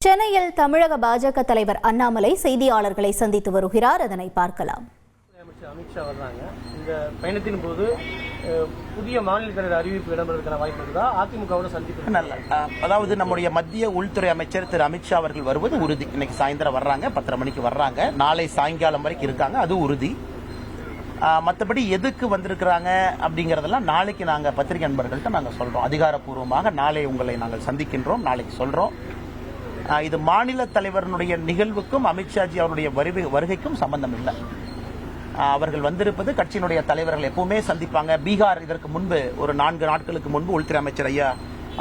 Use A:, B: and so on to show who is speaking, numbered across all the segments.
A: சென்னையில் தமிழக பாஜக தலைவர் அண்ணாமலை செய்தியாளர்களை சந்தித்து வருகிறார். அதனை பார்க்கலாம்.
B: அமித்ஷா வர்றாங்க. இந்த பயணத்தின் போது புதிய மாநில தலைவர் அறிவிப்பு இடம்பெறுவதற்கான வாய்ப்பு இருக்குதா? அதிமுகவோட சந்திப்பு
C: நல்ல, அதாவது நம்முடைய மத்திய உள்துறை அமைச்சர் திரு அமித்ஷா அவர்கள் வருவது உறுதி. இன்னைக்கு சாயந்தரம் வர்றாங்க, 10:30 மணிக்கு வர்றாங்க. நாளை சாயங்காலம் வரைக்கும் இருக்காங்க, அது உறுதி. மற்றபடி எதுக்கு வந்திருக்கிறாங்க அப்படிங்கறதெல்லாம் நாளைக்கு நாங்க பத்திரிகை நண்பர்கள்ட்ட நாங்க சொல்றோம். அதிகாரப்பூர்வமாக நாளை உங்களை நாங்கள் சந்திக்கின்றோம், நாளைக்கு சொல்றோம். இது மாநில தலைவருடைய நிகழ்வுக்கும் அமித்ஷாஜி அவருடைய வருகைக்கும் சம்பந்தம் இல்லை. அவர்கள் வந்திருப்பது கட்சியினுடைய தலைவர்கள் எப்பவுமே சந்திப்பாங்க. பீகார் இதற்கு முன்பு ஒரு 4 நாட்களுக்கு முன்பு உள்துறை அமைச்சர் ஐயா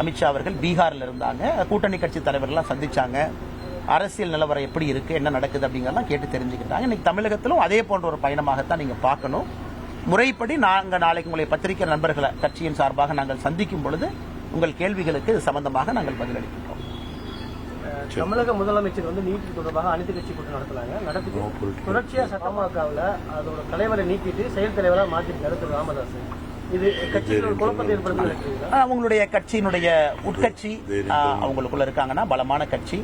C: அமித்ஷா அவர்கள் பீகாரில் இருந்தாங்க. கூட்டணி கட்சி தலைவர்கள்லாம் சந்திச்சாங்க. அரசியல் நிலவரம் எப்படி இருக்கு, என்ன நடக்குது அப்படிங்கறதெல்லாம் கேட்டு தெரிஞ்சுக்கிட்டாங்க. இன்னைக்கு தமிழகத்திலும் அதே போன்ற ஒரு பயணமாகத்தான் நீங்க பார்க்கணும். முறைப்படி நாளைக்கு உங்களை பத்திரிகை நண்பர்களை கட்சியின் சார்பாக நாங்கள் சந்திக்கும் பொழுது உங்கள் கேள்விகளுக்கு சம்பந்தமாக நாங்கள் பதிலளிக்கின்றோம்.
B: தமிழக முதலமைச்சர் நீட் தொடர்பாக அனைத்து கட்சி கூட்டம் நடத்தி தொடர்ச்சியா பாமகவில் அதோட தலைவரை நீக்கிட்டு செயல் தலைவராக மாற்றிருக்காரு திரு ராமதாஸ். இது கட்சியில் ஒரு குழப்பத்தை ஏற்படுத்தி
C: அவங்களுடைய கட்சியினுடைய உட்கட்சி அவங்களுக்குள்ள இருக்காங்கன்னா பலமான கட்சி.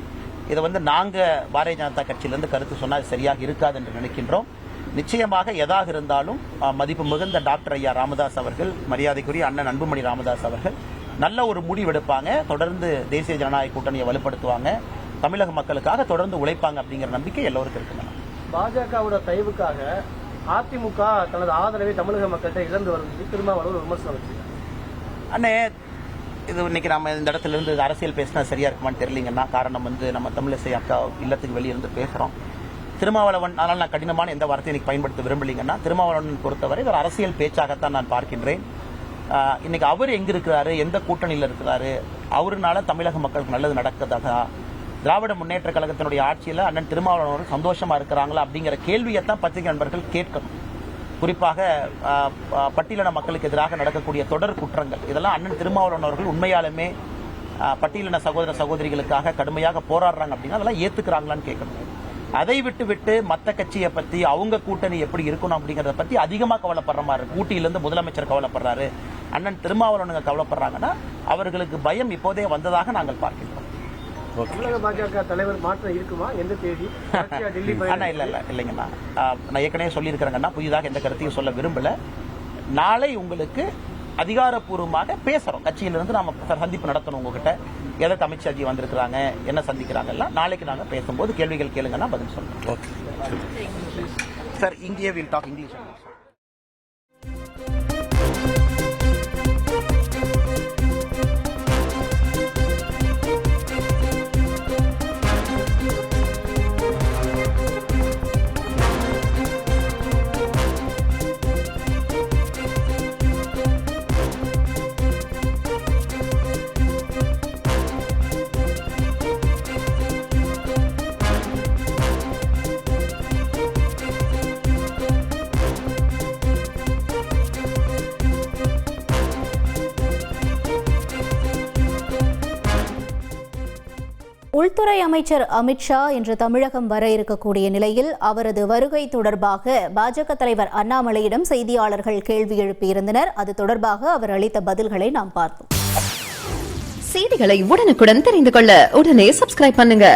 C: இதை நாங்க பாரதிய ஜனதா கட்சியிலிருந்து கருத்து சொன்னால் சரியாக இருக்காது என்று நினைக்கின்றோம். நிச்சயமாக எதாக இருந்தாலும் மதிப்பு மிகுந்த டாக்டர் ஐயா ராமதாஸ் அவர்கள், மரியாதைக்குரிய அண்ணன் அன்புமணி ராமதாஸ் அவர்கள் நல்ல ஒரு முடிவெடுப்பாங்க. தொடர்ந்து தேசிய ஜனநாயக கூட்டணியை வலுப்படுத்துவாங்க, தமிழக மக்களுக்காக தொடர்ந்து உழைப்பாங்க அப்படிங்கிற நம்பிக்கை எல்லோருக்கும் இருக்குங்க.
B: பாஜகவோட தயவுக்காக அதிமுக தனது ஆதரவை தமிழக மக்கள்கிட்ட இழந்து வருவது திருமாவளவன் விமர்சனம் வச்சிருக்காங்க.
C: அண்ணே, இது இன்னைக்கு நம்ம இந்த இடத்துல இருந்து அரசியல் பேசினா சரியா இருக்குமான்னு தெரியலீங்கன்னா, காரணம் நம்ம தமிழிசை அக்கா இல்லத்துக்கு வெளியிருந்து பேசுறோம். திருமாவளவன், அதனால் நான் கடினமான எந்த வார்த்தையை இன்னைக்கு பயன்படுத்த விரும்பலீங்கன்னா, திருமாவளவன் பொறுத்தவரை ஒரு அரசியல் பேச்சாகத்தான் நான் பார்க்கின்றேன். இன்னைக்கு அவர் எங்க இருக்கிறாரு, எந்த கூட்டணியில் இருக்கிறாரு, அவருனால தமிழக மக்களுக்கு நல்லது நடக்குதா, திராவிட முன்னேற்ற கழகத்தினுடைய ஆட்சியில் அண்ணன் திருமாவளவன் சந்தோஷமா இருக்கிறாங்களா அப்படிங்கிற கேள்வியைத்தான் பத்திரிகை நண்பர்கள் கேட்கணும். குறிப்பாக பட்டியலின மக்களுக்கு எதிராக நடக்கக்கூடிய தொடர் குற்றங்கள், இதெல்லாம் அண்ணன் திருமாவளவன் அவர்கள் உண்மையாலுமே பட்டியலின சகோதர சகோதரிகளுக்காக கடுமையாக போராடுறாங்க அப்படின்னா அதெல்லாம் ஏத்துக்கிறாங்களான்னு கேட்கணும். அதை விட்டு மத்த கட்சியை பத்தி, அவங்க கூட்டணி எப்படி இருக்கணும் அப்படிங்கறத பத்தி அதிகமா கவலைப்படுற மாதிரி இருக்கு. ஊட்டியிலிருந்து முதலமைச்சர் கவலைப்படுறாரு, அண்ணன் திருமாவளவன் கவலைப்படுறாங்கன்னா அவர்களுக்கு பயம் இப்போதே வந்ததாக நாங்கள் பார்க்கிறோம்.
B: பாஜக தலைவர் மாற்றம் இருக்குமா? எந்த தேதி?
C: இல்லைங்கண்ணா, நான் ஏற்கனவே சொல்லியிருக்கிறேங்கன்னா புதிதாக எந்த கருத்தையும் சொல்ல விரும்பல. நாளை உங்களுக்கு அதிகாரப்பூர்வமாக பேசுறோம். கட்சியிலிருந்து நாம சந்திப்பு நடத்தணும். உங்ககிட்ட எதற்கு அமித்ஷாஜி வந்திருக்கிறாங்க, என்ன சந்திக்கிறாங்க, நாளைக்கு நாங்க பேசும்போது கேள்விகள் கேளுங்கன்னா பதில் சொல்றோம். Sir, India will talk English.
A: உள்துறை அமைச்சர் அமித்ஷா இன்று தமிழகம் வர இருக்கக்கூடிய நிலையில் அவரது வருகை தொடர்பாக பாஜக தலைவர் அண்ணாமலையிடம் செய்தியாளர்கள் கேள்வி எழுப்பியிருந்தனர். அது தொடர்பாக அவர் அளித்த பதில்களை நாம் பார்த்தோம்.
D: செய்திகளை உடனுக்குடன் தெரிந்து கொள்ள உடனே சப்ஸ்கிரைப் பண்ணுங்க.